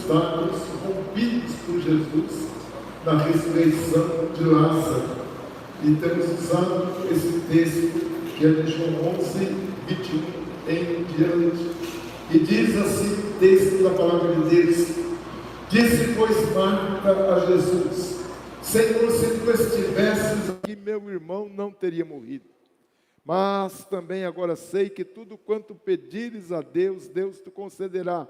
obstáculos rompidos por Jesus na ressurreição de Lázaro. E temos usado esse texto que é de João 11, 21 em diante. E diz assim o texto da palavra de Deus: disse, pois, Marta a Jesus: Senhor, se tu estivesses aqui, meu irmão não teria morrido. Mas também agora sei que tudo quanto pedires a Deus, Deus te concederá.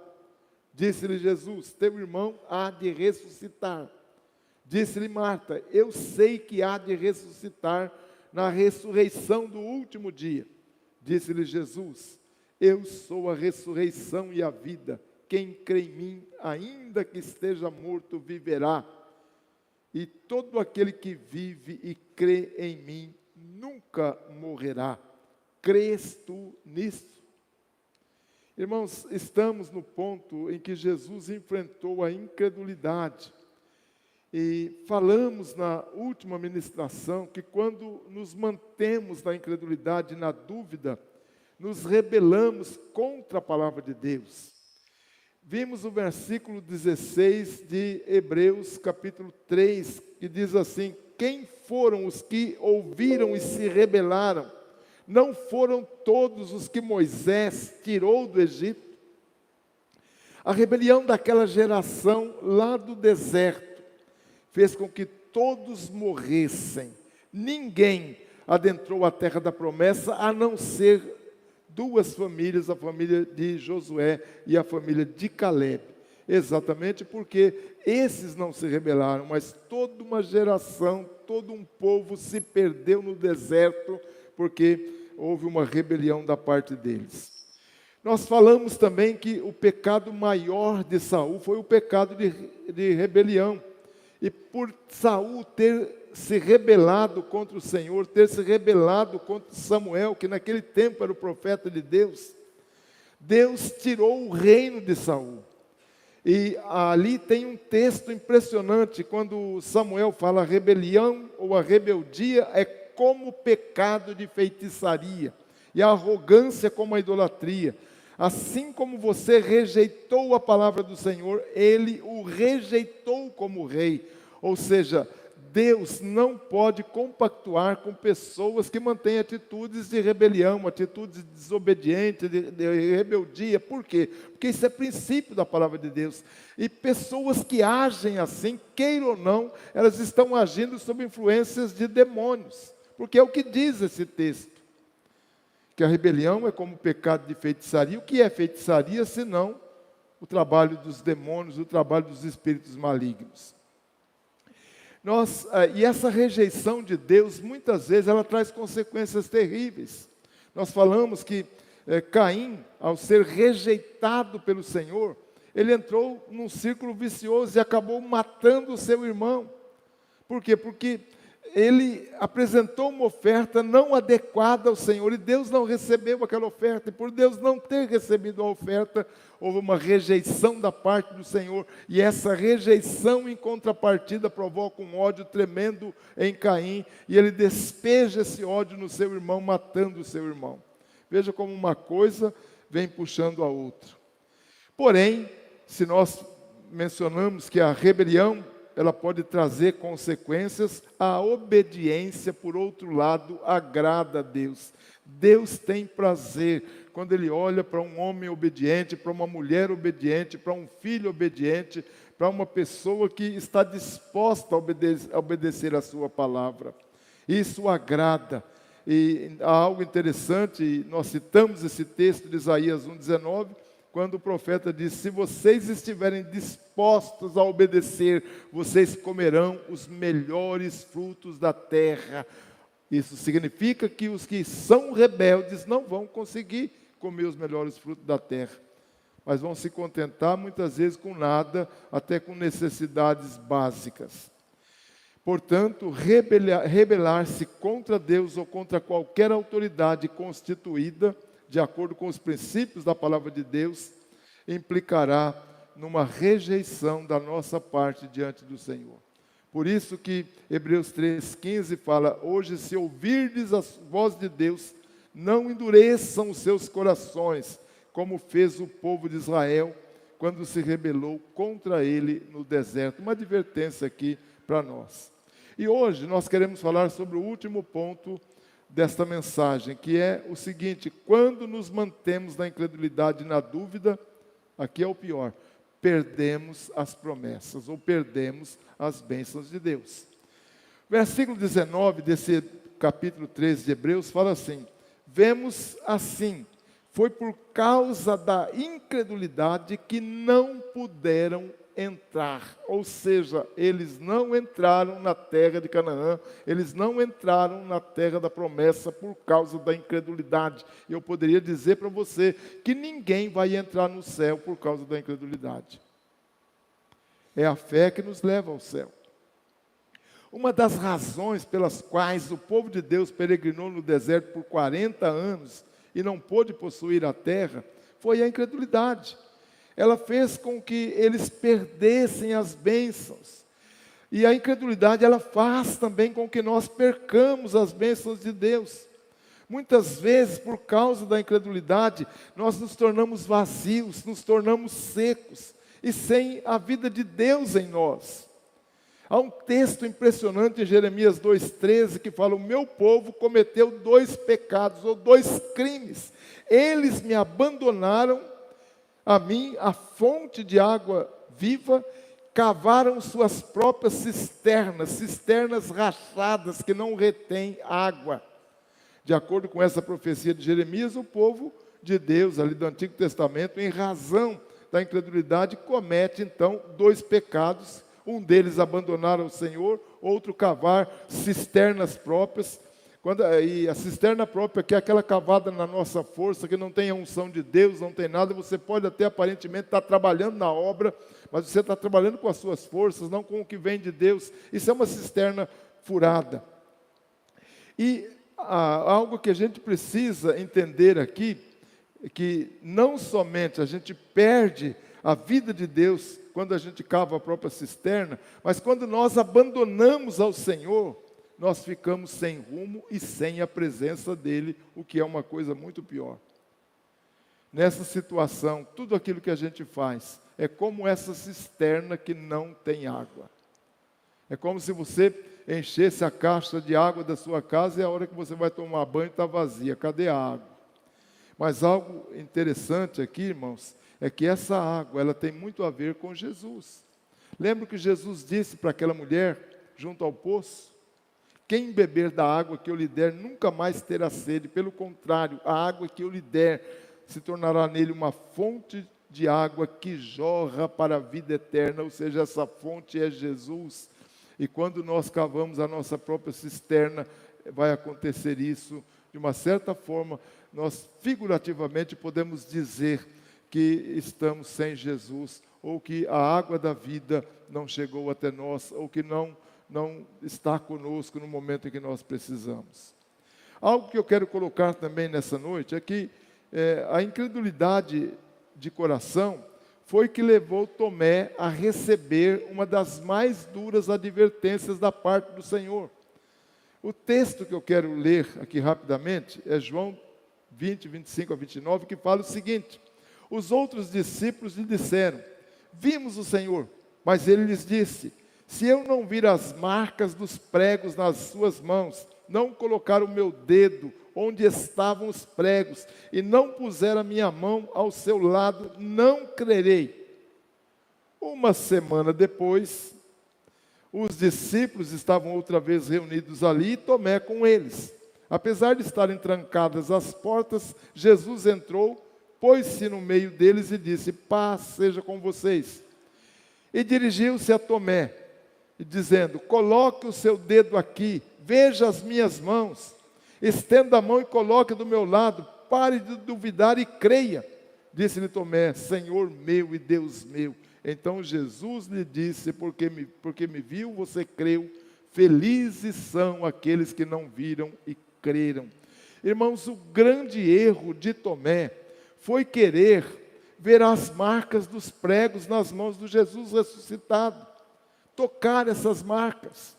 Disse-lhe Jesus: teu irmão há de ressuscitar. Disse-lhe Marta: eu sei que há de ressuscitar na ressurreição do último dia. Disse-lhe Jesus: eu sou a ressurreição e a vida. Quem crê em mim, ainda que esteja morto, viverá. E todo aquele que vive e crê em mim, nunca morrerá. Crês tu nisso? Irmãos, estamos no ponto em que Jesus enfrentou a incredulidade. E falamos na última ministração que quando nos mantemos na incredulidade, na dúvida, nos rebelamos contra a palavra de Deus. Vimos o versículo 16 de Hebreus capítulo 3, que diz assim: quem foram os que ouviram e se rebelaram? Não foram todos os que Moisés tirou do Egito? A rebelião daquela geração lá do deserto fez com que todos morressem. Ninguém adentrou a terra da promessa, a não ser duas famílias, a família de Josué e a família de Caleb. Exatamente porque esses não se rebelaram, mas toda uma geração, todo um povo se perdeu no deserto, porque houve uma rebelião da parte deles. Nós falamos também que o pecado maior de Saul foi o pecado de rebelião. E por Saul ter se rebelado contra o Senhor, ter se rebelado contra Samuel, que naquele tempo era o profeta de Deus, Deus tirou o reino de Saul. E ali tem um texto impressionante, quando Samuel fala: a rebelião ou a rebeldia é como o pecado de feitiçaria, e a arrogância como a idolatria. Assim como você rejeitou a palavra do Senhor, ele o rejeitou como rei. Ou seja, Deus não pode compactuar com pessoas que mantêm atitudes de rebelião, atitudes desobedientes, de rebeldia. Por quê? Porque isso é princípio da palavra de Deus. E pessoas que agem assim, queiram ou não, elas estão agindo sob influências de demônios. Porque é o que diz esse texto. Que a rebelião é como o pecado de feitiçaria. O que é feitiçaria, senão o trabalho dos demônios, o trabalho dos espíritos malignos? E essa rejeição de Deus, muitas vezes, ela traz consequências terríveis. Nós falamos que Caim, ao ser rejeitado pelo Senhor, ele entrou num círculo vicioso e acabou matando o seu irmão. Por quê? Porque ele apresentou uma oferta não adequada ao Senhor, e Deus não recebeu aquela oferta, e por Deus não ter recebido a oferta, houve uma rejeição da parte do Senhor, e essa rejeição em contrapartida provoca um ódio tremendo em Caim, e ele despeja esse ódio no seu irmão, matando o seu irmão. Veja como uma coisa vem puxando a outra. Porém, se nós mencionamos que a rebelião ela pode trazer consequências, a obediência, por outro lado, agrada a Deus. Deus tem prazer quando Ele olha para um homem obediente, para uma mulher obediente, para um filho obediente, para uma pessoa que está disposta a obedecer a sua palavra. Isso agrada. E há algo interessante, nós citamos esse texto de Isaías 1,19, quando o profeta diz: se vocês estiverem dispostos a obedecer, vocês comerão os melhores frutos da terra. Isso significa que os que são rebeldes não vão conseguir comer os melhores frutos da terra, mas vão se contentar muitas vezes com nada, até com necessidades básicas. Portanto, rebelar-se contra Deus ou contra qualquer autoridade constituída de acordo com os princípios da palavra de Deus, implicará numa rejeição da nossa parte diante do Senhor. Por isso que Hebreus 3,15 fala: hoje, se ouvirdes a voz de Deus, não endureçam os seus corações, como fez o povo de Israel, quando se rebelou contra ele no deserto. Uma advertência aqui para nós. E hoje nós queremos falar sobre o último ponto desta mensagem, que é o seguinte: quando nos mantemos na incredulidade e na dúvida, aqui é o pior, perdemos as promessas, ou perdemos as bênçãos de Deus. Versículo 19 desse capítulo 13 de Hebreus fala assim: vemos assim, foi por causa da incredulidade que não puderam entrar. Ou seja, eles não entraram na terra de Canaã, eles não entraram na terra da promessa por causa da incredulidade. E eu poderia dizer para você que ninguém vai entrar no céu por causa da incredulidade. É a fé que nos leva ao céu. Uma das razões pelas quais o povo de Deus peregrinou no deserto por 40 anos e não pôde possuir a terra foi a incredulidade. Ela fez com que eles perdessem as bênçãos. E a incredulidade, ela faz também com que nós percamos as bênçãos de Deus. Muitas vezes, por causa da incredulidade, nós nos tornamos vazios, nos tornamos secos e sem a vida de Deus em nós. Há um texto impressionante em Jeremias 2,13 que fala: o meu povo cometeu 2 pecados, ou 2 crimes. Eles me abandonaram a mim, a fonte de água viva, cavaram suas próprias cisternas rachadas que não retêm água. De acordo com essa profecia de Jeremias, o povo de Deus, ali do Antigo Testamento, em razão da incredulidade, comete então 2 pecados. Um deles abandonar o Senhor, outro cavar cisternas próprias. E a cisterna própria, que é aquela cavada na nossa força, que não tem a unção de Deus, não tem nada. Você pode até aparentemente estar trabalhando na obra, mas você está trabalhando com as suas forças, não com o que vem de Deus. Isso é uma cisterna furada. E algo que a gente precisa entender aqui, é que não somente a gente perde a vida de Deus quando a gente cava a própria cisterna, mas quando nós abandonamos ao Senhor, nós ficamos sem rumo e sem a presença dEle, o que é uma coisa muito pior. Nessa situação, tudo aquilo que a gente faz é como essa cisterna que não tem água. É como se você enchesse a caixa de água da sua casa e a hora que você vai tomar banho está vazia. Cadê a água? Mas algo interessante aqui, irmãos, é que essa água, ela tem muito a ver com Jesus. Lembra que Jesus disse para aquela mulher, junto ao poço: quem beber da água que eu lhe der, nunca mais terá sede. Pelo contrário, a água que eu lhe der, se tornará nele uma fonte de água que jorra para a vida eterna. Ou seja, essa fonte é Jesus. E quando nós cavamos a nossa própria cisterna, vai acontecer isso. De uma certa forma, nós figurativamente podemos dizer que estamos sem Jesus, ou que a água da vida não chegou até nós, ou que não está conosco no momento em que nós precisamos. Algo que eu quero colocar também nessa noite é que a incredulidade de coração foi que levou Tomé a receber uma das mais duras advertências da parte do Senhor. O texto que eu quero ler aqui rapidamente é João 20, 25 a 29, que fala o seguinte: os outros discípulos lhe disseram: vimos o Senhor. Mas ele lhes disse: se eu não vir as marcas dos pregos nas suas mãos, não colocar o meu dedo onde estavam os pregos, e não puser a minha mão ao seu lado, não crerei. Uma semana depois, os discípulos estavam outra vez reunidos ali, e Tomé com eles. Apesar de estarem trancadas as portas, Jesus entrou, pôs-se no meio deles e disse: paz seja com vocês. E dirigiu-se a Tomé, dizendo: coloque o seu dedo aqui, veja as minhas mãos, estenda a mão e coloque do meu lado, pare de duvidar e creia. Disse-lhe Tomé: Senhor meu e Deus meu. Então Jesus lhe disse: porque me viu, você creu. Felizes são aqueles que não viram e creram. Irmãos, o grande erro de Tomé foi querer ver as marcas dos pregos nas mãos do Jesus ressuscitado, tocar essas marcas,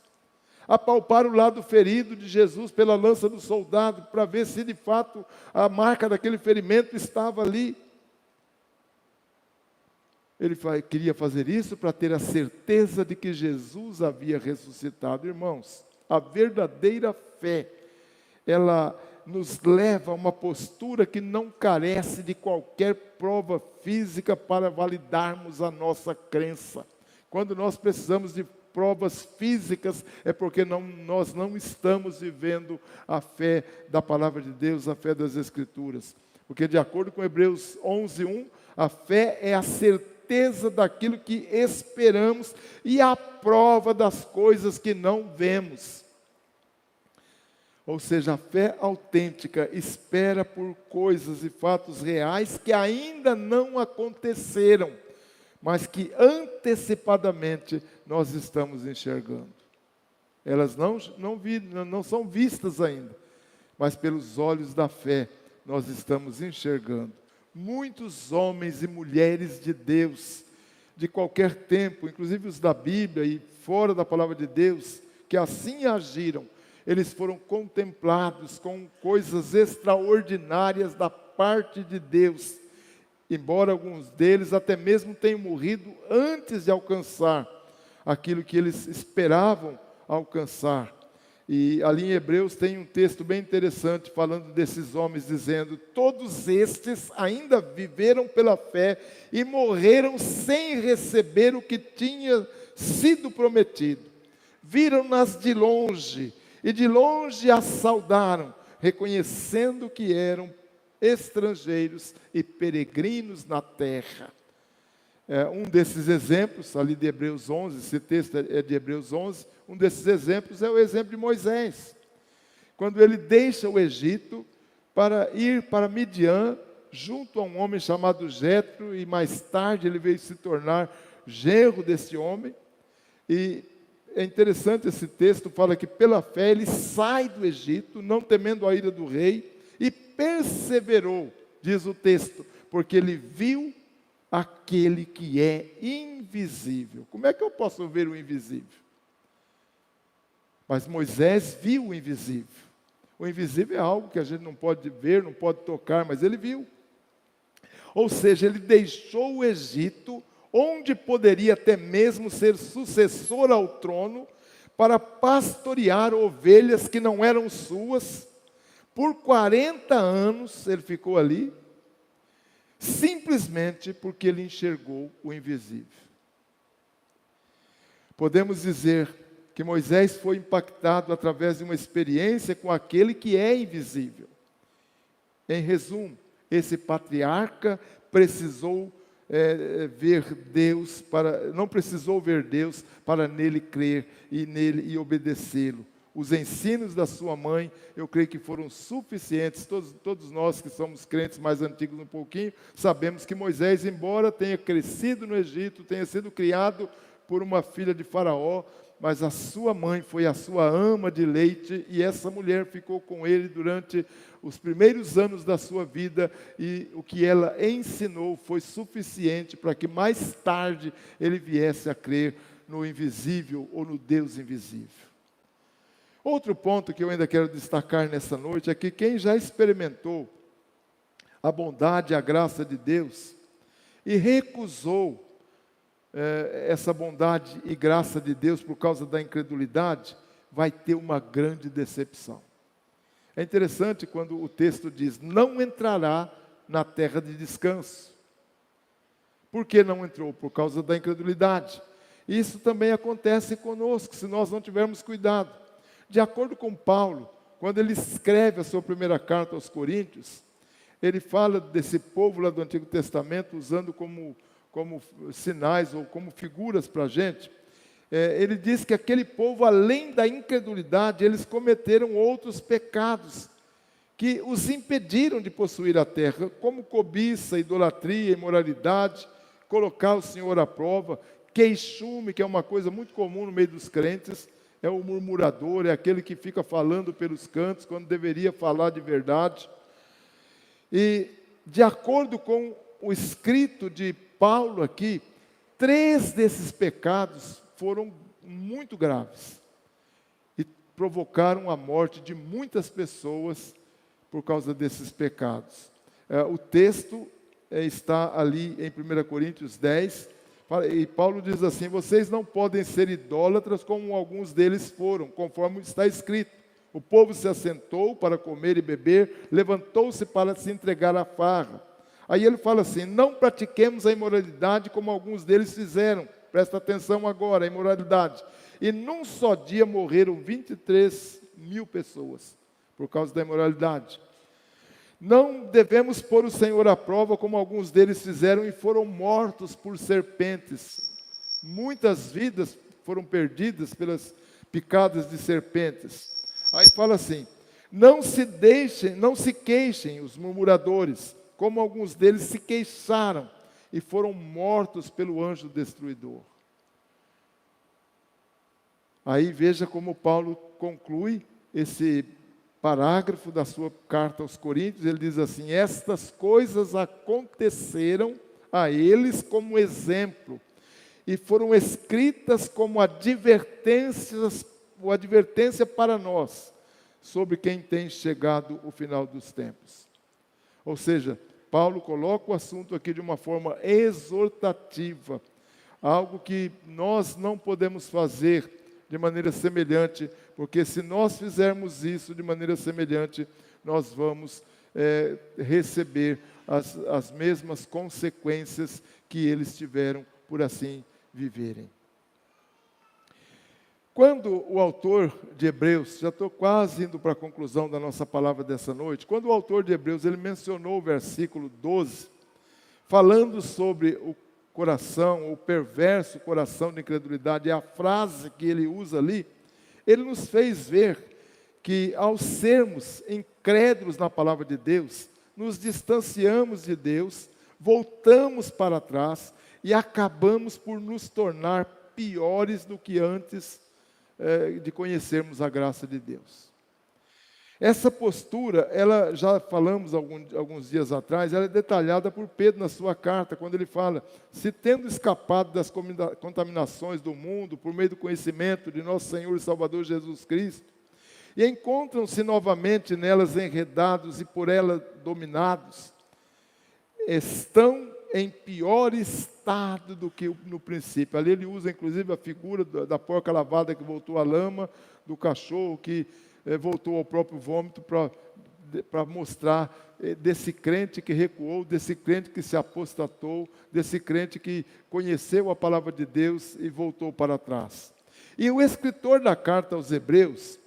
apalpar o lado ferido de Jesus pela lança do soldado, para ver se de fato a marca daquele ferimento estava ali. Ele queria fazer isso para ter a certeza de que Jesus havia ressuscitado. Irmãos, a verdadeira fé, ela nos leva a uma postura que não carece de qualquer prova física para validarmos a nossa crença. Quando nós precisamos de provas físicas, é porque nós não estamos vivendo a fé da palavra de Deus, a fé das Escrituras. Porque de acordo com Hebreus 11:1, a fé é a certeza daquilo que esperamos e a prova das coisas que não vemos. Ou seja, a fé autêntica espera por coisas e fatos reais que ainda não aconteceram, mas que antecipadamente nós estamos enxergando. Elas não são vistas ainda, mas pelos olhos da fé nós estamos enxergando. Muitos homens e mulheres de Deus, de qualquer tempo, inclusive os da Bíblia e fora da palavra de Deus, que assim agiram, eles foram contemplados com coisas extraordinárias da parte de Deus, embora alguns deles até mesmo tenham morrido antes de alcançar aquilo que eles esperavam alcançar. E ali em Hebreus tem um texto bem interessante falando desses homens, dizendo: todos estes ainda viveram pela fé e morreram sem receber o que tinha sido prometido. Viram-nas de longe, e de longe as saudaram, reconhecendo que eram estrangeiros e peregrinos na terra. Um desses exemplos, ali de Hebreus 11, esse texto é de Hebreus 11, um desses exemplos é o exemplo de Moisés. Quando ele deixa o Egito para ir para Midian, junto a um homem chamado Jetro, e mais tarde ele veio se tornar genro desse homem. E é interessante esse texto, fala que pela fé ele sai do Egito, não temendo a ira do rei, e perseverou, diz o texto, porque ele viu aquele que é invisível. Como é que eu posso ver o invisível? Mas Moisés viu o invisível. O invisível é algo que a gente não pode ver, não pode tocar, mas ele viu. Ou seja, ele deixou o Egito, onde poderia até mesmo ser sucessor ao trono, para pastorear ovelhas que não eram suas. Por 40 anos ele ficou ali, simplesmente porque ele enxergou o invisível. Podemos dizer que Moisés foi impactado através de uma experiência com aquele que é invisível. Em resumo, esse patriarca precisou não precisou ver Deus para nele crer e obedecê-lo. Os ensinos da sua mãe, eu creio que foram suficientes. Todos nós que somos crentes mais antigos um pouquinho, sabemos que Moisés, embora tenha crescido no Egito, tenha sido criado por uma filha de Faraó, mas a sua mãe foi a sua ama de leite, e essa mulher ficou com ele durante os primeiros anos da sua vida, e o que ela ensinou foi suficiente para que mais tarde ele viesse a crer no invisível ou no Deus invisível. Outro ponto que eu ainda quero destacar nessa noite é que quem já experimentou a bondade e a graça de Deus e recusou essa bondade e graça de Deus por causa da incredulidade, vai ter uma grande decepção. É interessante quando o texto diz: não entrará na terra de descanso. Por que não entrou? Por causa da incredulidade. Isso também acontece conosco, se nós não tivermos cuidado. De acordo com Paulo, quando ele escreve a sua primeira carta aos Coríntios, ele fala desse povo lá do Antigo Testamento, usando como sinais ou como figuras para a gente. Ele diz que aquele povo, além da incredulidade, eles cometeram outros pecados que os impediram de possuir a terra, como cobiça, idolatria, imoralidade, colocar o Senhor à prova, queixume, que é uma coisa muito comum no meio dos crentes. É o murmurador, é aquele que fica falando pelos cantos, quando deveria falar de verdade. E, de acordo com o escrito de Paulo aqui, 3 desses pecados foram muito graves e provocaram a morte de muitas pessoas por causa desses pecados. O texto está ali em 1 Coríntios 10, e Paulo diz assim: vocês não podem ser idólatras como alguns deles foram, conforme está escrito. O povo se assentou para comer e beber, levantou-se para se entregar à farra. Aí ele fala assim: não pratiquemos a imoralidade como alguns deles fizeram. Presta atenção agora, a imoralidade. E num só dia morreram 23.000 pessoas por causa da imoralidade. Não devemos pôr o Senhor à prova como alguns deles fizeram e foram mortos por serpentes. Muitas vidas foram perdidas pelas picadas de serpentes. Aí fala assim: não se queixem os murmuradores, como alguns deles se queixaram e foram mortos pelo anjo destruidor. Aí veja como Paulo conclui esse parágrafo da sua carta aos Coríntios. Ele diz assim: estas coisas aconteceram a eles como exemplo e foram escritas como advertência para nós, sobre quem tem chegado o final dos tempos. Ou seja, Paulo coloca o assunto aqui de uma forma exortativa, algo que nós não podemos fazer de maneira semelhante, porque se nós fizermos isso de maneira semelhante, nós vamos receber as mesmas consequências que eles tiveram por assim viverem. Quando o autor de Hebreus, já estou quase indo para a conclusão da nossa palavra dessa noite, quando o autor de Hebreus, ele mencionou o versículo 12, falando sobre o coração, o perverso coração de incredulidade, é a frase que ele usa ali, ele nos fez ver que ao sermos incrédulos na palavra de Deus, nos distanciamos de Deus, voltamos para trás e acabamos por nos tornar piores do que antes de conhecermos a graça de Deus. Essa postura, ela já falamos alguns dias atrás, ela é detalhada por Pedro na sua carta, quando ele fala: se tendo escapado das contaminações do mundo, por meio do conhecimento de nosso Senhor e Salvador Jesus Cristo, e encontram-se novamente nelas enredados e por ela dominados, estão em pior estado do que no princípio. Ali ele usa inclusive a figura da porca lavada que voltou à lama, do cachorro que voltou ao próprio vômito, para mostrar desse crente que recuou, desse crente que se apostatou, desse crente que conheceu a palavra de Deus e voltou para trás. E o escritor da carta aos Hebreus,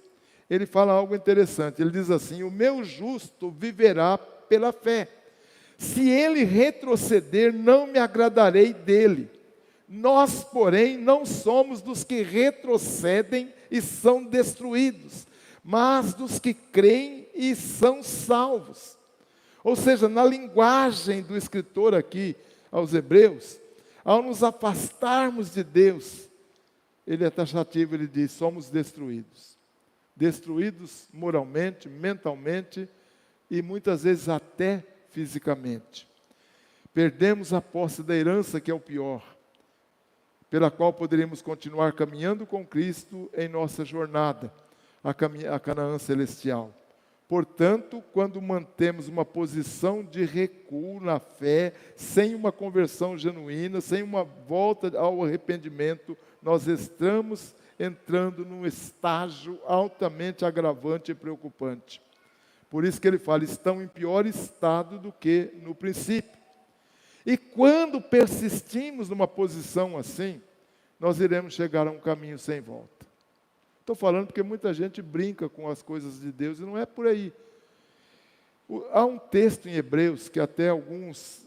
ele fala algo interessante. Ele diz assim: o meu justo viverá pela fé. Se ele retroceder, não me agradarei dele. Nós, porém, não somos dos que retrocedem e são destruídos, mas dos que creem e são salvos. Ou seja, na linguagem do escritor aqui aos Hebreus, ao nos afastarmos de Deus, ele é taxativo, ele diz: somos destruídos. Destruídos moralmente, mentalmente e muitas vezes até fisicamente. Perdemos a posse da herança, que é o pior, pela qual poderíamos continuar caminhando com Cristo em nossa jornada a Canaã celestial. Portanto, quando mantemos uma posição de recuo na fé, sem uma conversão genuína, sem uma volta ao arrependimento, nós estamos entrando num estágio altamente agravante e preocupante. Por isso que ele fala: estão em pior estado do que no princípio. E quando persistimos numa posição assim, nós iremos chegar a um caminho sem volta. Estou falando porque muita gente brinca com as coisas de Deus e não é por aí. Há um texto em Hebreus que até alguns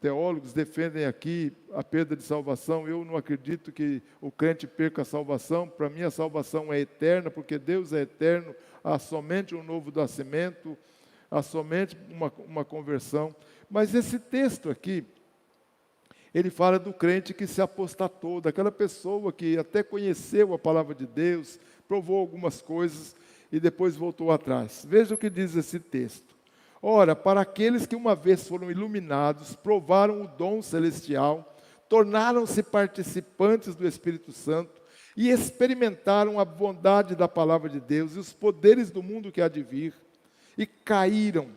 teólogos defendem aqui a perda de salvação. Eu não acredito que o crente perca a salvação. Para mim a salvação é eterna, porque Deus é eterno. Há somente um novo nascimento, há somente uma conversão. Mas esse texto aqui, ele fala do crente que se apostatou, daquela pessoa que até conheceu a palavra de Deus, provou algumas coisas e depois voltou atrás. Veja o que diz esse texto. Ora, para aqueles que uma vez foram iluminados, provaram o dom celestial, tornaram-se participantes do Espírito Santo e experimentaram a bondade da palavra de Deus e os poderes do mundo que há de vir, e caíram,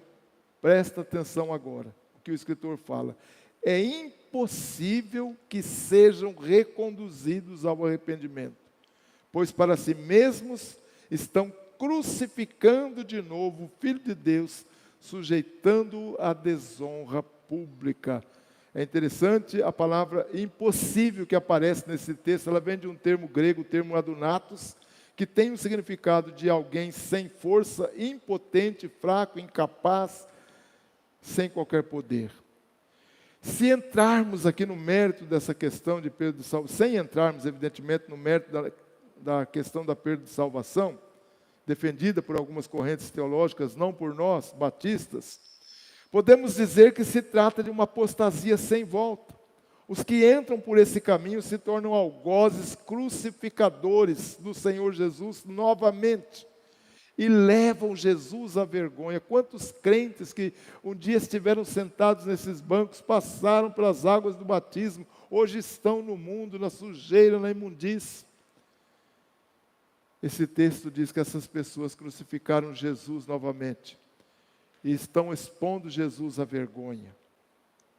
presta atenção agora, que o escritor fala. É impossível que sejam reconduzidos ao arrependimento, pois para si mesmos estão crucificando de novo o Filho de Deus, sujeitando-o à desonra pública. É interessante a palavra impossível que aparece nesse texto, ela vem de um termo grego, o termo adunatos, que tem o significado de alguém sem força, impotente, fraco, incapaz, sem qualquer poder. Se entrarmos aqui no mérito dessa questão de perda de salvação, sem entrarmos, evidentemente, no mérito da questão da perda de salvação, defendida por algumas correntes teológicas, não por nós, batistas, podemos dizer que se trata de uma apostasia sem volta. Os que entram por esse caminho se tornam algozes crucificadores do Senhor Jesus novamente e levam Jesus à vergonha. Quantos crentes que um dia estiveram sentados nesses bancos, passaram pelas águas do batismo, hoje estão no mundo, na sujeira, na imundície. Esse texto diz que essas pessoas crucificaram Jesus novamente e estão expondo Jesus à vergonha.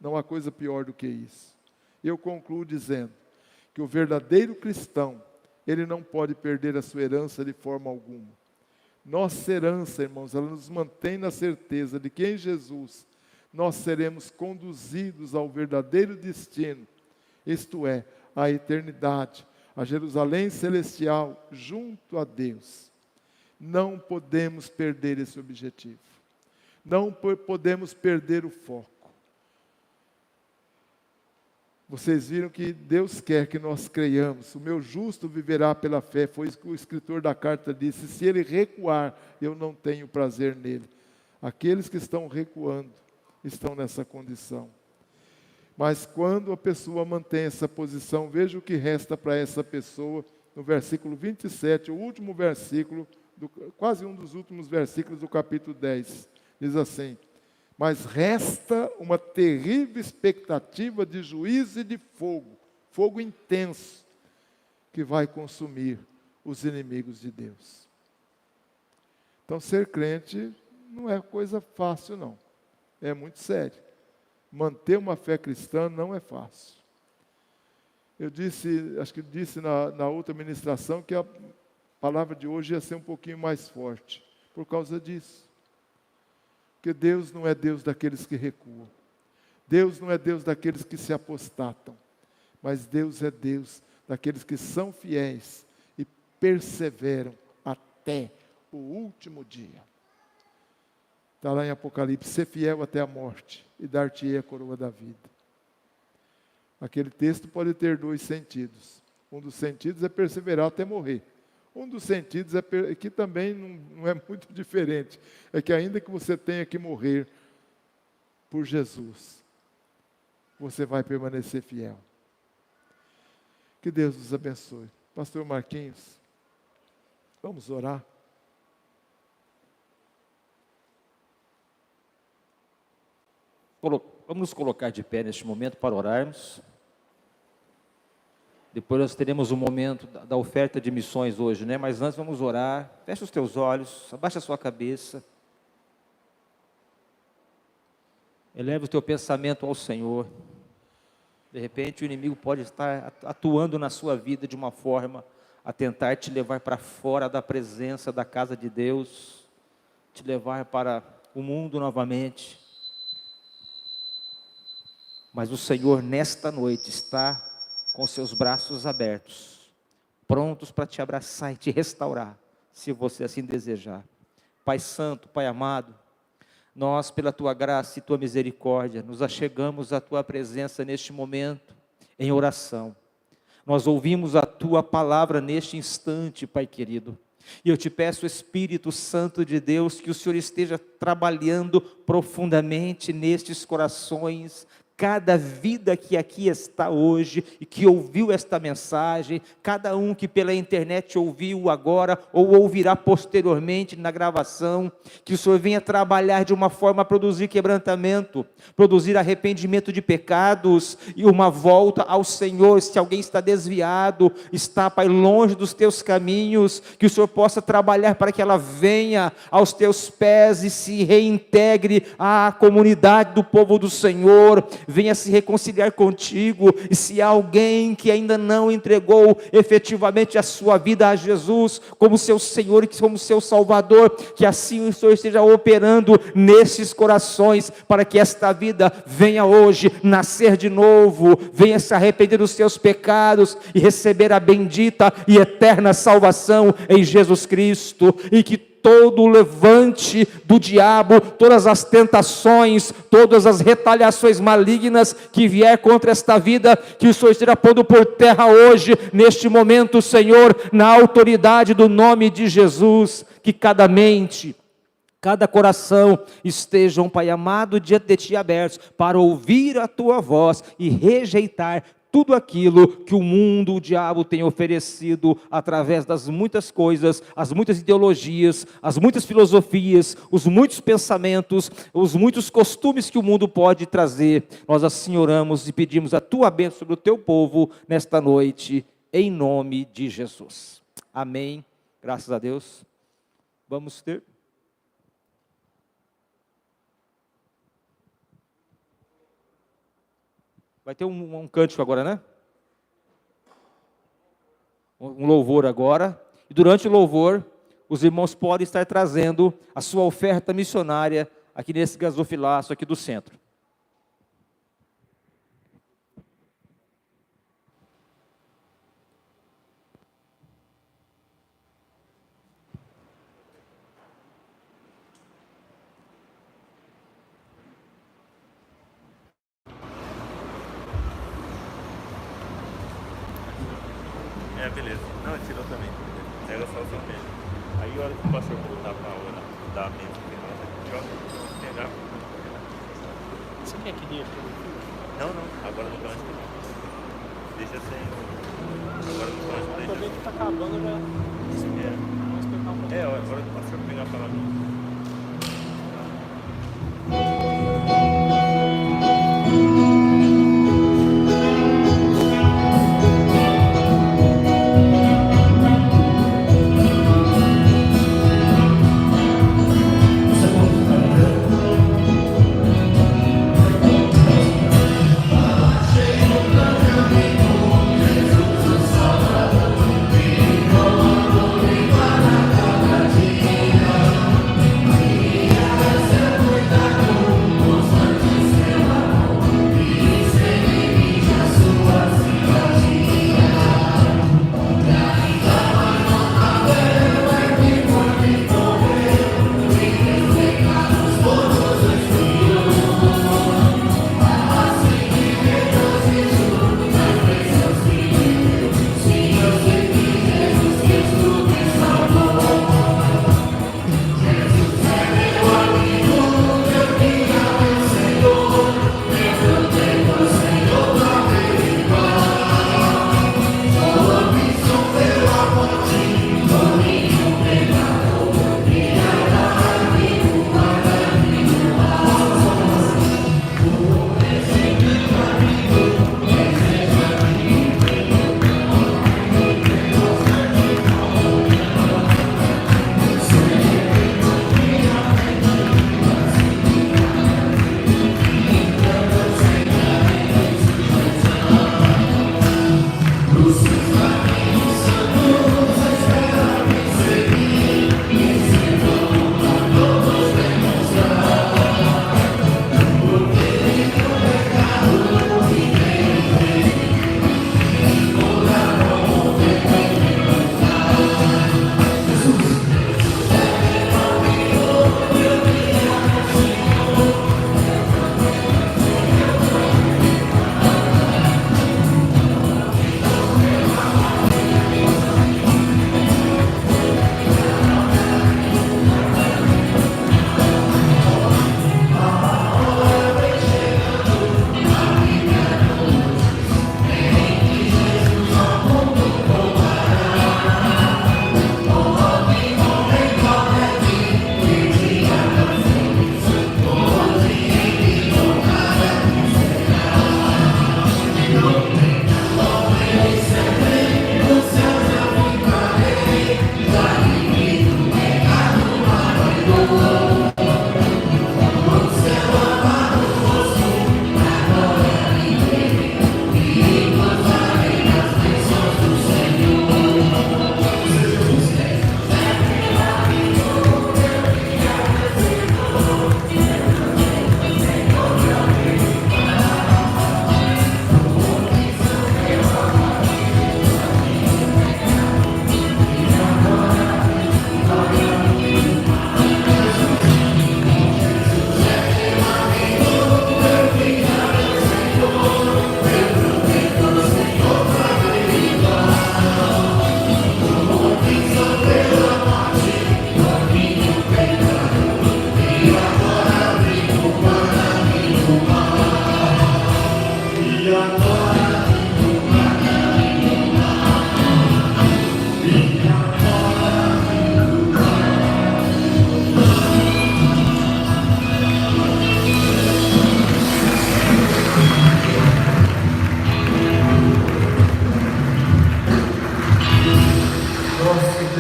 Não há coisa pior do que isso. Eu concluo dizendo que o verdadeiro cristão, ele não pode perder a sua herança de forma alguma. Nossa herança, irmãos, ela nos mantém na certeza de que em Jesus nós seremos conduzidos ao verdadeiro destino, isto é, à eternidade, a Jerusalém celestial, junto a Deus. Não podemos perder esse objetivo. Não podemos perder o foco. Vocês viram que Deus quer que nós creiamos. O meu justo viverá pela fé. Foi isso que o escritor da carta disse. Se ele recuar, eu não tenho prazer nele. Aqueles que estão recuando estão nessa condição. Mas quando a pessoa mantém essa posição, veja o que resta para essa pessoa no versículo 27, o último versículo, quase um dos últimos versículos do capítulo 10. Diz assim: mas resta uma terrível expectativa de juízo e de fogo, fogo intenso, que vai consumir os inimigos de Deus. Então, ser crente não é coisa fácil, não. É muito sério. Manter uma fé cristã não é fácil. Eu disse, acho que disse na outra ministração, que a palavra de hoje ia ser um pouquinho mais forte, por causa disso. Porque Deus não é Deus daqueles que recuam. Deus não é Deus daqueles que se apostatam. Mas Deus é Deus daqueles que são fiéis e perseveram até o último dia. Está lá em Apocalipse: ser fiel até a morte e dar-te-ei a coroa da vida. Aquele texto pode ter dois sentidos. Um dos sentidos é perseverar até morrer. Um dos sentidos é que também não é muito diferente. É que ainda que você tenha que morrer por Jesus, você vai permanecer fiel. Que Deus nos abençoe. Pastor Marquinhos, vamos orar. Vamos nos colocar de pé neste momento para orarmos. Depois nós teremos um momento da oferta de missões hoje, né? Mas antes vamos orar. Fecha os teus olhos, abaixa a sua cabeça. Eleva o teu pensamento ao Senhor. De repente o inimigo pode estar atuando na sua vida de uma forma a tentar te levar para fora da presença da casa de Deus, te levar para o mundo novamente. Mas o Senhor nesta noite está com seus braços abertos, prontos para te abraçar e te restaurar, se você assim desejar. Pai Santo, Pai amado, nós, pela Tua graça e Tua misericórdia, nos achegamos à Tua presença neste momento, em oração. Nós ouvimos a Tua palavra neste instante, Pai querido. E eu te peço, Espírito Santo de Deus, que o Senhor esteja trabalhando profundamente nestes corações cada vida que aqui está hoje e que ouviu esta mensagem, cada um que pela internet ouviu agora ou ouvirá posteriormente na gravação, que o Senhor venha trabalhar de uma forma a produzir quebrantamento, produzir arrependimento de pecados e uma volta ao Senhor. Se alguém está desviado, está, Pai, longe dos teus caminhos, que o Senhor possa trabalhar para que ela venha aos teus pés e se reintegre à comunidade do povo do Senhor, venha se reconciliar contigo. E se há alguém que ainda não entregou efetivamente a sua vida a Jesus como seu Senhor e como seu Salvador, que assim o Senhor esteja operando nesses corações, para que esta vida venha hoje nascer de novo, venha se arrepender dos seus pecados e receber a bendita e eterna salvação em Jesus Cristo. E que todo o levante do diabo, todas as tentações, todas as retaliações malignas que vier contra esta vida, que o Senhor esteja pondo por terra hoje, neste momento, Senhor, na autoridade do nome de Jesus. Que cada mente, cada coração estejam, Pai amado, diante de Ti abertos, para ouvir a Tua voz e rejeitar tudo aquilo que o mundo, o diabo tem oferecido através das muitas coisas, as muitas ideologias, as muitas filosofias, os muitos pensamentos, os muitos costumes que o mundo pode trazer. Nós assim oramos e pedimos a Tua bênção sobre o Teu povo nesta noite, em nome de Jesus. Amém. Graças a Deus. Vamos ter... Vai ter um cântico agora, né? Um louvor agora. E durante o louvor, os irmãos podem estar trazendo a sua oferta missionária aqui nesse gasofilaço aqui do centro. Beleza. Não, tirou também. Pega só o seu pé. Aí, a hora que o pastor voltar para a hora da mesa, joga, pegar. Você quer que dê? Não, agora no cântico não. Deixa sem. Agora no cântico deixa. Quando ele está acabando, já. Vamos esperar um pouquinho. Agora que o pastor pegar a palavra.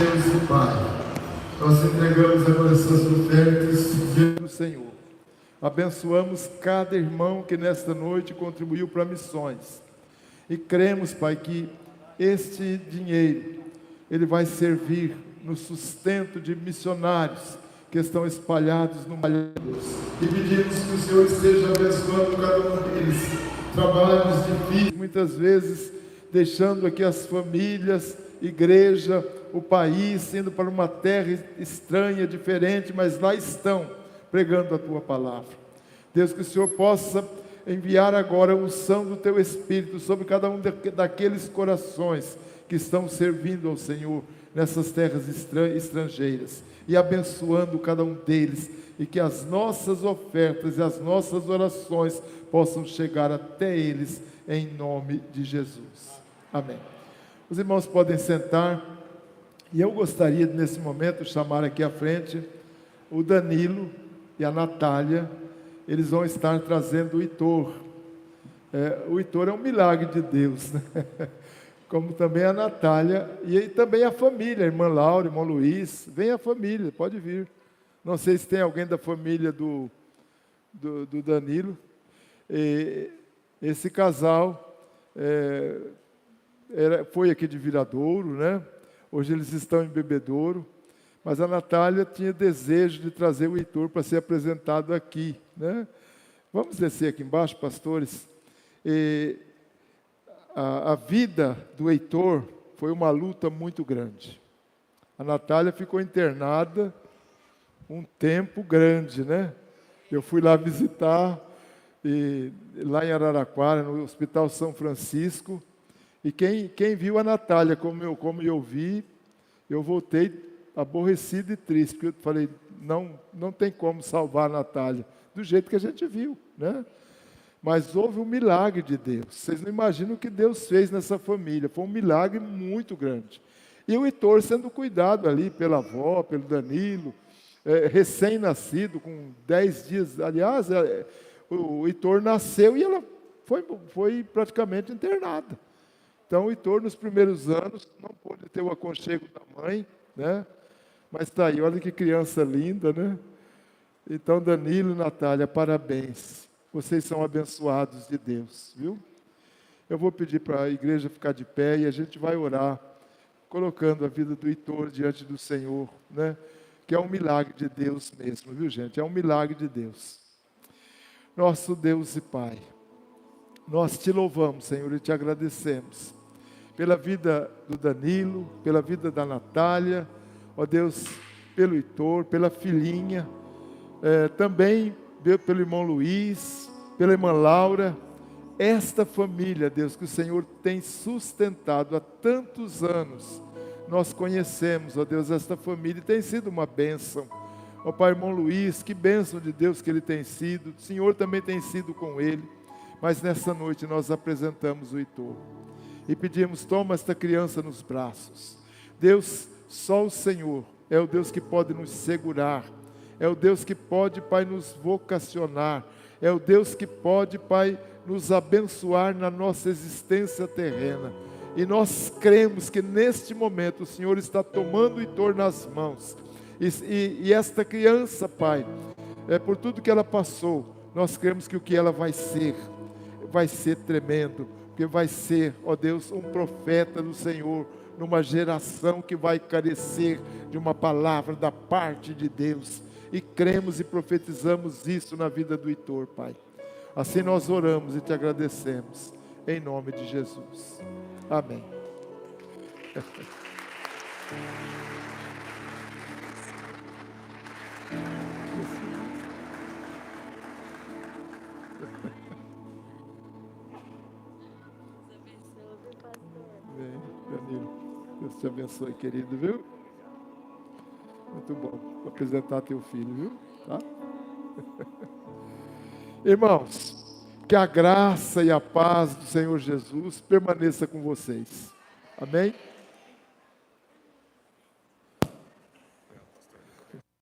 Deus e Pai, nós entregamos agora essas ofertas do Senhor. Abençoamos cada irmão que nesta noite contribuiu para missões. E cremos, Pai, que este dinheiro, ele vai servir no sustento de missionários que estão espalhados no país. e pedimos que o Senhor esteja abençoando cada um deles. Trabalhos difíceis, Muitas vezes deixando aqui as famílias, igreja, o país, indo para uma terra estranha, diferente, mas lá estão pregando a Tua palavra. Deus, que o Senhor possa enviar agora a unção do Teu Espírito sobre cada um daqueles corações que estão servindo ao Senhor nessas terras estrangeiras e abençoando cada um deles, e que as nossas ofertas e as nossas orações possam chegar até eles, em nome de Jesus. Amém. Os irmãos podem sentar, e eu gostaria nesse momento chamar aqui à frente o Danilo e a Natália. Eles vão estar trazendo o Heitor. O Heitor é um milagre de Deus, né? Como também a Natália, e também a família, a irmã Laura, irmão Luiz. Vem a família, pode vir. Não sei se tem alguém da família do Danilo. Esse casal foi aqui de Viradouro, né? Hoje eles estão em Bebedouro, mas a Natália tinha desejo de trazer o Heitor para ser apresentado aqui, né? Vamos descer aqui embaixo, pastores. A vida do Heitor foi uma luta muito grande. A Natália ficou internada um tempo grande, né? Eu fui lá visitar, lá em Araraquara, no Hospital São Francisco, e quem viu a Natália como eu vi, eu voltei aborrecido e triste, porque eu falei, não tem como salvar a Natália, do jeito que a gente viu, né? Mas houve um milagre de Deus. Vocês não imaginam o que Deus fez nessa família. Foi um milagre muito grande. E o Heitor sendo cuidado ali pela avó, pelo Danilo, recém-nascido, com 10 dias. Aliás, o Heitor nasceu e ela foi praticamente internada. Então, o Heitor, nos primeiros anos, não pôde ter o aconchego da mãe, né? Mas está aí, olha que criança linda, né? Então, Danilo e Natália, parabéns. Vocês são abençoados de Deus, viu? Eu vou pedir para a igreja ficar de pé e a gente vai orar, colocando a vida do Heitor diante do Senhor, né? Que é um milagre de Deus mesmo, viu, gente? É um milagre de Deus. Nosso Deus e Pai, nós te louvamos, Senhor, e te agradecemos pela vida do Danilo, pela vida da Natália, ó Deus, pelo Heitor, pela filhinha, também pelo irmão Luiz, pela irmã Laura, esta família, Deus, que o Senhor tem sustentado há tantos anos. Nós conhecemos, ó Deus, esta família, e tem sido uma bênção. Ó Pai, irmão Luiz, que bênção de Deus que ele tem sido, o Senhor também tem sido com ele, mas nessa noite nós apresentamos o Heitor, e pedimos, toma esta criança nos braços. Deus, só o Senhor é o Deus que pode nos segurar, é o Deus que pode, Pai, nos vocacionar, é o Deus que pode, Pai, nos abençoar na nossa existência terrena. E nós cremos que neste momento o Senhor está tomando o Heitor nas mãos. E esta criança, Pai, por tudo que ela passou, nós cremos que o que ela vai ser tremendo, porque vai ser, ó Deus, um profeta do Senhor, numa geração que vai carecer de uma palavra da parte de Deus. E cremos e profetizamos isso na vida do Heitor, Pai. Assim nós oramos e te agradecemos, em nome de Jesus. Amém. Bem, Danilo, Deus te abençoe, querido, viu? Muito bom. Vou apresentar teu filho, viu? Tá? Irmãos, que a graça e a paz do Senhor Jesus permaneça com vocês. Amém?